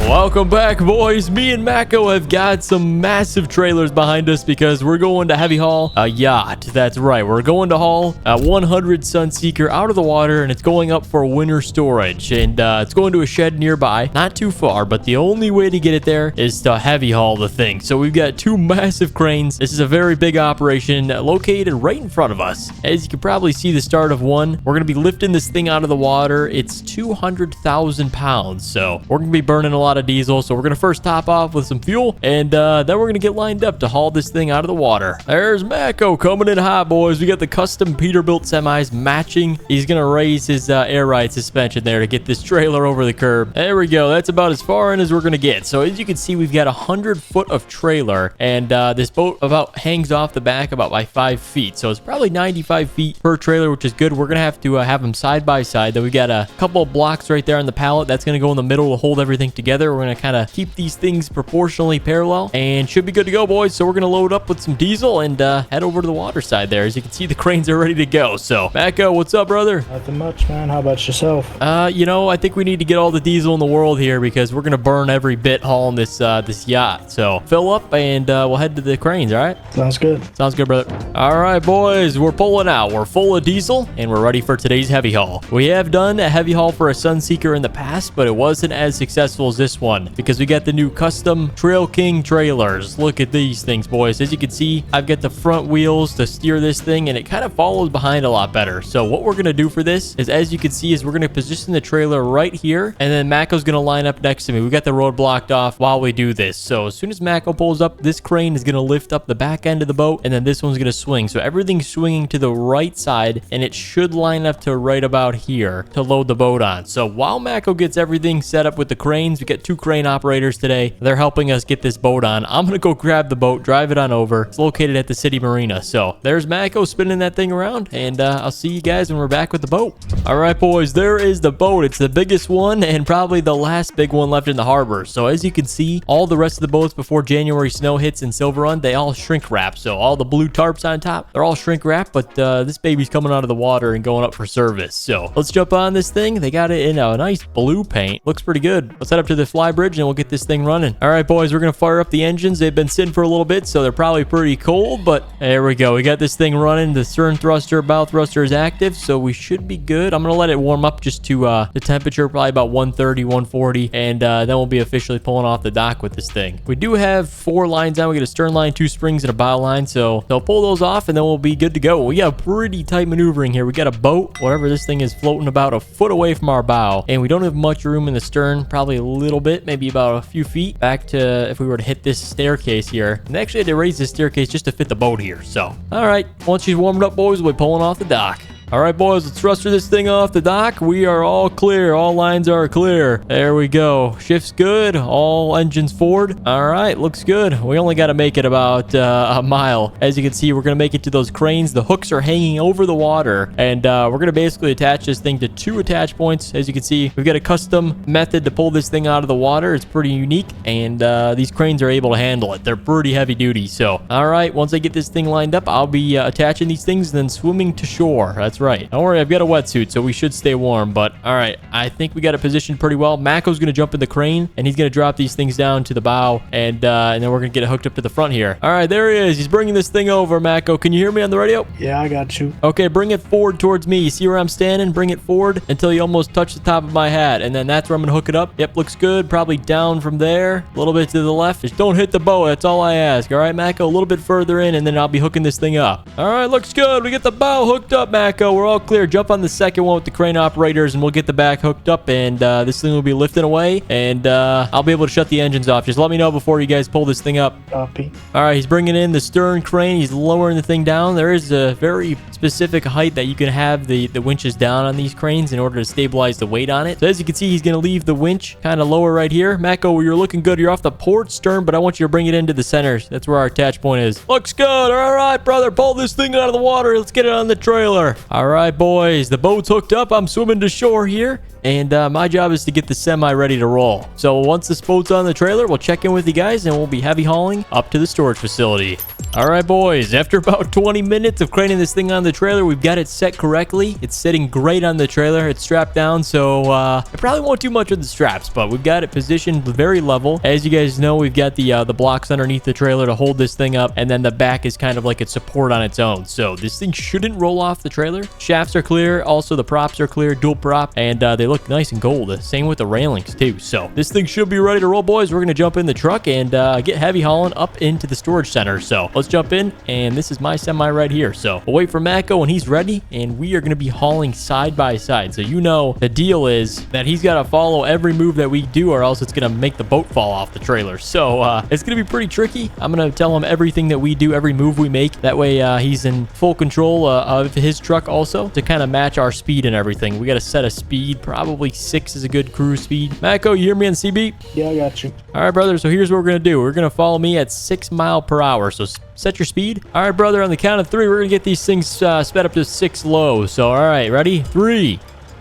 Welcome back, boys. Me and Mako have got some massive trailers behind us because we're going to heavy haul a yacht. That's right. We're going to haul a 100 Sunseeker out of the water, and it's going up for winter storage. And it's going to a shed nearby. Not too far, but the only way to get it there is to heavy haul the thing. So we've got two massive cranes. This is a very big operation located right in front of us. As you can probably see the start of one, we're going to be lifting this thing out of the water. It's 200,000 pounds. So we're going to be burning a lot of diesel. So we're going to first top off with some fuel, and then we're going to get lined up to haul this thing out of the water. There's Mako coming in hot, boys. We got the custom Peterbilt semis matching. He's going to raise his air ride suspension there to get this trailer over the curb. There we go. That's about as far in as we're going to get. So as you can see, we've got 100 foot of trailer, and this boat about hangs off the back about by 5 feet. So it's probably 95 feet per trailer, which is good. We're going to have to have them side by side. Then we got a couple of blocks right there on the pallet. That's going to go in the middle to hold everything together. We're going to kind of keep these things proportionally parallel and should be good to go, boys. So we're going to load up with some diesel and head over to the water side there. As you can see, the cranes are ready to go. So Mako, what's up, brother? Nothing much, man. How about yourself? You know, I think we need to get all the diesel in the world here because we're going to burn every bit hauling this yacht. So fill up and we'll head to the cranes, all right? Sounds good. Sounds good, brother. All right, boys, we're pulling out. We're full of diesel and we're ready for today's heavy haul. We have done a heavy haul for a Sunseeker in the past, but it wasn't as successful as this one because we got the new custom Trail King trailers. Look at these things, boys. As you can see, I've got the front wheels to steer this thing, and it kind of follows behind a lot better. So what we're going to do for this is, as you can see, is we're going to position the trailer right here, and then Mako's going to line up next to me. We got the road blocked off while we do this. So as soon as Mako pulls up, this crane is going to lift up the back end of the boat, and then this one's going to swing. So everything's swinging to the right side, and it should line up to right about here to load the boat on. So while Mako gets everything set up with the cranes, we got two crane operators today. They're helping us get this boat on. I'm going to go grab the boat, drive it on over. It's located at the city marina. So there's Mako spinning that thing around, and I'll see you guys when we're back with the boat. All right, boys, there is the boat. It's the biggest one and probably the last big one left in the harbor. So as you can see, all the rest of the boats before January snow hits in Silver Run, they all shrink wrap. So all the blue tarps on top, they're all shrink wrap, but this baby's coming out of the water and going up for service. So let's jump on this thing. They got it in a nice blue paint. Looks pretty good. Let's head up to the fly bridge and we'll get this thing running. All right, boys, we're going to fire up the engines. They've been sitting for a little bit, so they're probably pretty cold, but there we go. We got this thing running. The stern thruster, bow thruster is active, so we should be good. I'm going to let it warm up just to the temperature, probably about 130, 140, and then we'll be officially pulling off the dock with this thing. We do have 4 lines on. We got a stern line, 2 springs, and a bow line, so they'll pull those off, and then we'll be good to go. We got pretty tight maneuvering here. We got a boat, whatever this thing is, floating about a foot away from our bow, and we don't have much room in the stern, probably a little bit, maybe about a few feet back to if we were to hit this staircase here. And they actually had to raise this staircase just to fit the boat here. So, all right, once she's warmed up, boys, we'll be pulling off the dock. All right, boys, let's thruster this thing off the dock. We are all clear. All lines are clear. There we go. Shift's good. All engines forward. All right, looks good. We only got to make it about a mile. As you can see, we're going to make it to those cranes. The hooks are hanging over the water, and we're going to basically attach this thing to 2 attach points. As you can see, we've got a custom method to pull this thing out of the water. It's pretty unique, and these cranes are able to handle it. They're pretty heavy duty. So, all right, once I get this thing lined up, I'll be attaching these things and then swimming to shore. That's right. Don't worry, I've got a wetsuit, so we should stay warm. But all right, I think we got it positioned pretty well. Mako's going to jump in the crane, and he's going to drop these things down to the bow, and then we're going to get it hooked up to the front here. All right, there he is. He's bringing this thing over, Mako. Can you hear me on the radio? Yeah, I got you. Okay, bring it forward towards me. You see where I'm standing? Bring it forward until you almost touch the top of my hat, and then that's where I'm going to hook it up. Yep, looks good. Probably down from there, a little bit to the left. Just don't hit the boat. That's all I ask. All right, Mako, a little bit further in, and then I'll be hooking this thing up. All right, looks good. We get the bow hooked up, Mako. We're all clear. Jump on the second one with the crane operators, and we'll get the back hooked up, and this thing will be lifting away, and I'll be able to shut the engines off. Just let me know before you guys pull this thing up. Copy. All right, he's bringing in the stern crane. He's lowering the thing down. There is a very specific height that you can have the winches down on these cranes in order to stabilize the weight on it. So as you can see, he's going to leave the winch kind of lower right here. Mako, you're looking good. You're off the port stern, but I want you to bring it into the center. That's where our attach point is. Looks good. All right, brother, pull this thing out of the water. Let's get it on the trailer. All right, boys, the boat's hooked up. I'm swimming to shore here. and my job is to get the semi ready to roll. So once this boat's on the trailer, we'll check in with you guys, and we'll be heavy hauling up to the storage facility. All right, boys, after about 20 minutes of craning this thing on the trailer, we've got it set correctly. It's sitting great on the trailer. It's strapped down, so I probably won't do much with the straps, but we've got it positioned very level. As you guys know, we've got the blocks underneath the trailer to hold this thing up, and then the back is kind of like its support on its own. So this thing shouldn't roll off the trailer. Shafts are clear. Also, the props are clear, dual prop, and they look nice and gold. Same with the railings, too. So this thing should be ready to roll, boys. We're going to jump in the truck and get heavy hauling up into the storage center. So let's jump in, and this is my semi right here. So we'll wait for Mako when he's ready, and we are going to be hauling side by side. So you know the deal is that he's got to follow every move that we do, or else it's going to make the boat fall off the trailer. So it's going to be pretty tricky. I'm going to tell him everything that we do, every move we make. That way he's in full control of his truck also, to kind of match our speed and everything. We got to set a speed. Probably 6 is a good cruise speed. Mako, you hear me on CB? Yeah, I got you. All right, brother. So here's what we're going to do. We're going to follow me at 6 miles per hour. So set your speed. All right, brother. On the count of 3, we're going to get these things sped up to 6 low. So, all right, ready? 3,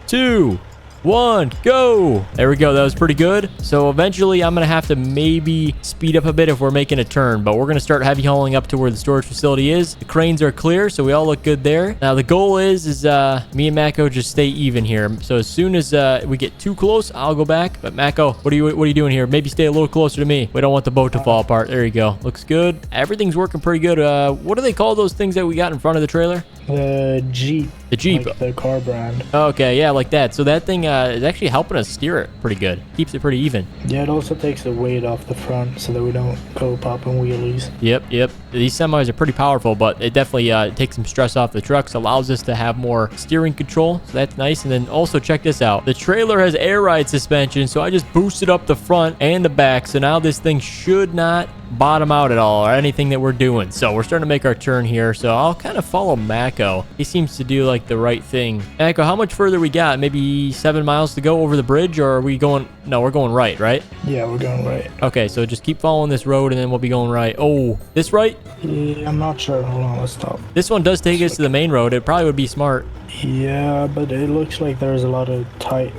2, 1, go. There we go. That was pretty good. So eventually I'm going to have to maybe speed up a bit if we're making a turn, but we're going to start heavy hauling up to where the storage facility is. The cranes are clear, so we all look good there. Now the goal is me and Mako just stay even here. So as soon as we get too close, I'll go back. But Mako, what are you doing here? Maybe stay a little closer to me. We don't want the boat to fall apart. There you go. Looks good. Everything's working pretty good. What do they call those things that we got in front of the trailer? The Jeep. The Jeep. Like the car brand. Okay, yeah, like that. So that thing is actually helping us steer it pretty good. Keeps it pretty even. Yeah, it also takes the weight off the front so that we don't go popping wheelies. Yep. These semis are pretty powerful, but it definitely takes some stress off the trucks, allows us to have more steering control. So that's nice. And then also check this out. The trailer has air ride suspension, so I just boosted up the front and the back. So now this thing should not bottom out at all or anything that we're doing. So we're starting to make our turn here. So I'll kind of follow Mako. He seems to do like the right thing. Mako, how much further we got? Maybe 7 miles to go over the bridge, or are we going? No, we're going right, right? Yeah, we're going right. Okay, so just keep following this road and then we'll be going right. Oh, this right? Yeah, I'm not sure. Hold on, let's stop. This one does take us to the main road. It probably would be smart. Yeah, but it looks like there's a lot of tight.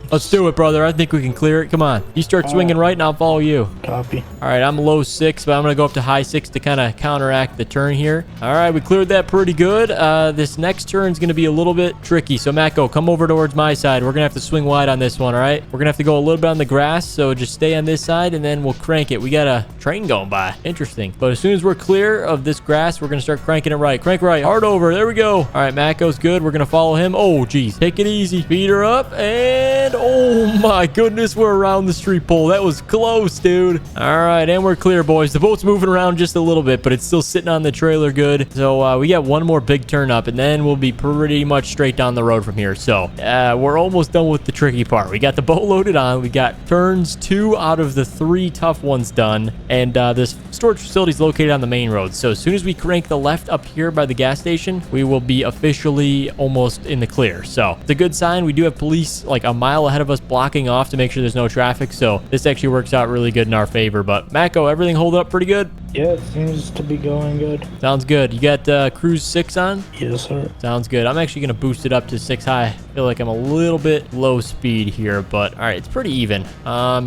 Let's do it, brother. I think we can clear it. Come on. You start swinging right and I'll follow you. Copy. All right, I'm low 6, but I'm going to go up to high 6 to kind of counteract the turn here. All right, we cleared that pretty good. This next turn is going to be a little bit tricky. So, Mako, come over towards my side. We're going to have to swing wide on this one, all right? We're going to have to go a little bit on the grass, so just stay on this side, and then we'll crank it. We got a train going by. Interesting. But as soon as we're clear of this grass, we're going to start cranking it right. Crank right. Hard over. There we go. All right, Mako's good. We're going to follow him. Oh, geez. Take it easy. Speed her up, and oh, my goodness, we're around the street pole. That was close, dude. All right, and we're clear, boys. The boat's moving around just a little bit, but it's still sitting on the trailer good. So we got one more big turn up, and then we'll be pretty much straight down the road from here. So we're almost done with the tricky part. We got the boat loaded on. We got turns 2 out of the 3 tough ones done, and this storage facility is located on the main road. So as soon as we crank the left up here by the gas station, we will be officially almost in the clear. So it's a good sign. We do have police like a mile ahead of us blocking off to make sure there's no traffic. So this actually works out really good in our favor. But Mako, everything hold up pretty good? Yeah, it seems to be going good. Sounds good. You got cruise 6 on? Yes, sir. Sounds good. I'm actually going to boost it up to 6 high. I feel like I'm a little bit low speed here, but all right, it's pretty even.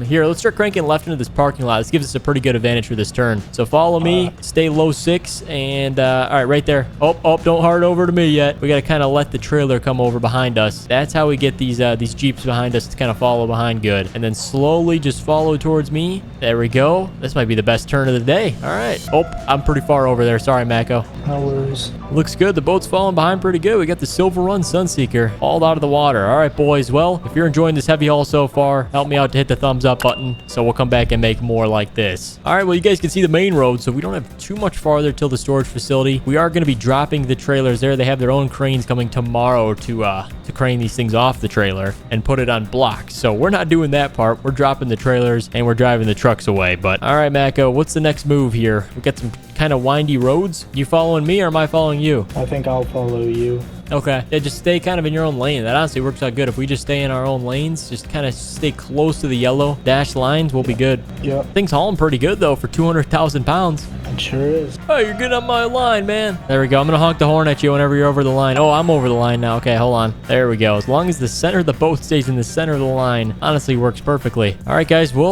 Here, let's start cranking left into this parking lot. This gives us a pretty good advantage for this turn. So follow me, stay low 6, and all right, right there. Oh, don't hard over to me yet. We got to kind of let the trailer come over behind us. That's how we get these Jeeps behind us to kind of follow behind good. And then slowly just follow towards me. There we go. This might be the best turn of the day. All right. Oh, I'm pretty far over there. Sorry, Mako. No worries. Looks good. The boat's falling behind pretty good. We got the Silver Run Sunseeker hauled out of the water. All right, boys. Well, if you're enjoying this heavy haul so far, help me out to hit the thumbs up button so we'll come back and make more like this. All right, well, you guys can see the main road, so we don't have too much farther till the storage facility. We are going to be dropping the trailers there. They have their own cranes coming tomorrow to crane these things off the trailer and put it on blocks. So we're not doing that part. We're dropping the trailers and we're driving the trucks away. But all right, Mako, what's the next move here? We got some kind of windy roads. You following me or am I following you? I think I'll follow you. Okay. Yeah, just stay kind of in your own lane. That honestly works out good. If we just stay in our own lanes, just kind of stay close to the yellow dashed lines, we'll be good. Yep. Thing's hauling pretty good, though, for 200,000 pounds. It sure is. Oh, you're getting on my line, man. There we go. I'm going to honk the horn at you whenever you're over the line. Oh, I'm over the line now. Okay, hold on. There we go. As long as the center of the boat stays in the center of the line, honestly works perfectly. All right, guys. We're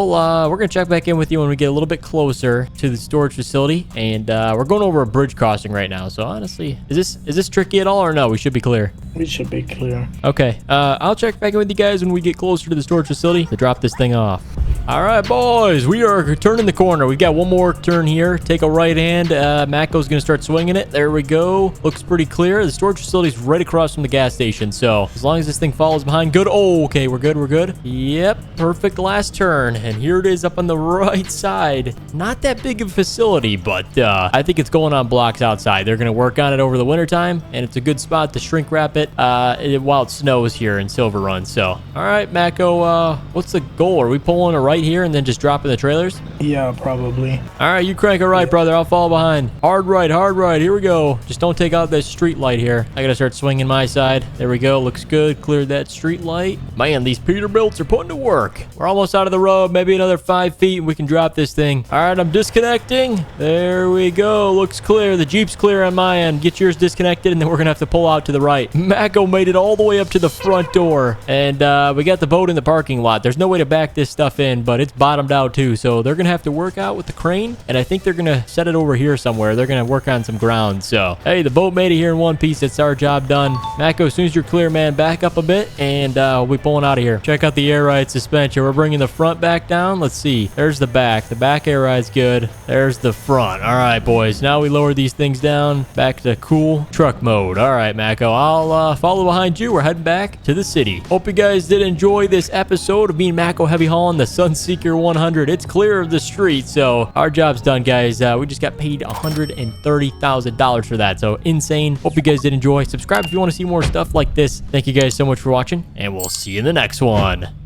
going to check back in with you when we get a little bit closer to the storage facility. And we're going over a bridge crossing right now. So honestly, is this tricky at all or no? We should be clear. We should be clear. Okay. I'll check back in with you guys when we get closer to the storage facility to drop this thing off. All right, boys, we are turning the corner. We got one more turn here. Take a right hand. Mako's going to start swinging it. There we go. Looks pretty clear. The storage facility is right across from the gas station. So as long as this thing follows behind, good. Oh, okay, we're good. We're good. Yep, perfect last turn. And here it is up on the right side. Not that big of a facility, but I think it's going on blocks outside. They're going to work on it over the wintertime, and it's a good spot to shrink wrap it while it snows here in Silver Run. So, all right, Mako, what's the goal? Are we pulling a right here and then just dropping the trailers? Yeah, probably. All right, you crank a right, brother. I'll follow behind. Hard right, hard right. Here we go. Just don't take out this street light here. I gotta start swinging my side. There we go. Looks good. Cleared that street light. Man, these Peterbilts are putting to work. We're almost out of the road. Maybe another 5 feet and we can drop this thing. All right, I'm disconnecting. There we go. Looks clear. The Jeep's clear on my end. Get yours disconnected and then we're gonna have to pull out to the right. Mako made it all the way up to the front door. And we got the boat in the parking lot. There's no way to back this stuff in, but it's bottomed out too. So they're gonna have to work out with the crane. And I think they're gonna set it over here somewhere. They're gonna work on some ground. So hey, the boat made it here in one piece. It's our job done. Mako, as soon as you're clear, man, back up a bit and we'll be pulling out of here. Check out the air ride suspension. We're bringing the front back down. Let's see. There's the back. The back air ride's good. There's the front. All right, boys. Now we lower these things down back to cool truck mode. All right, Mako, I'll follow behind you. We're heading back to the city. Hope you guys did enjoy this episode of me and Mako heavy hauling the Sunseeker 100. It's clear of the street, so our job's done, guys. We just got paid $130,000 for that, so insane. Hope you guys did enjoy. Subscribe if you want to see more stuff like this. Thank you guys so much for watching, and we'll see you in the next one.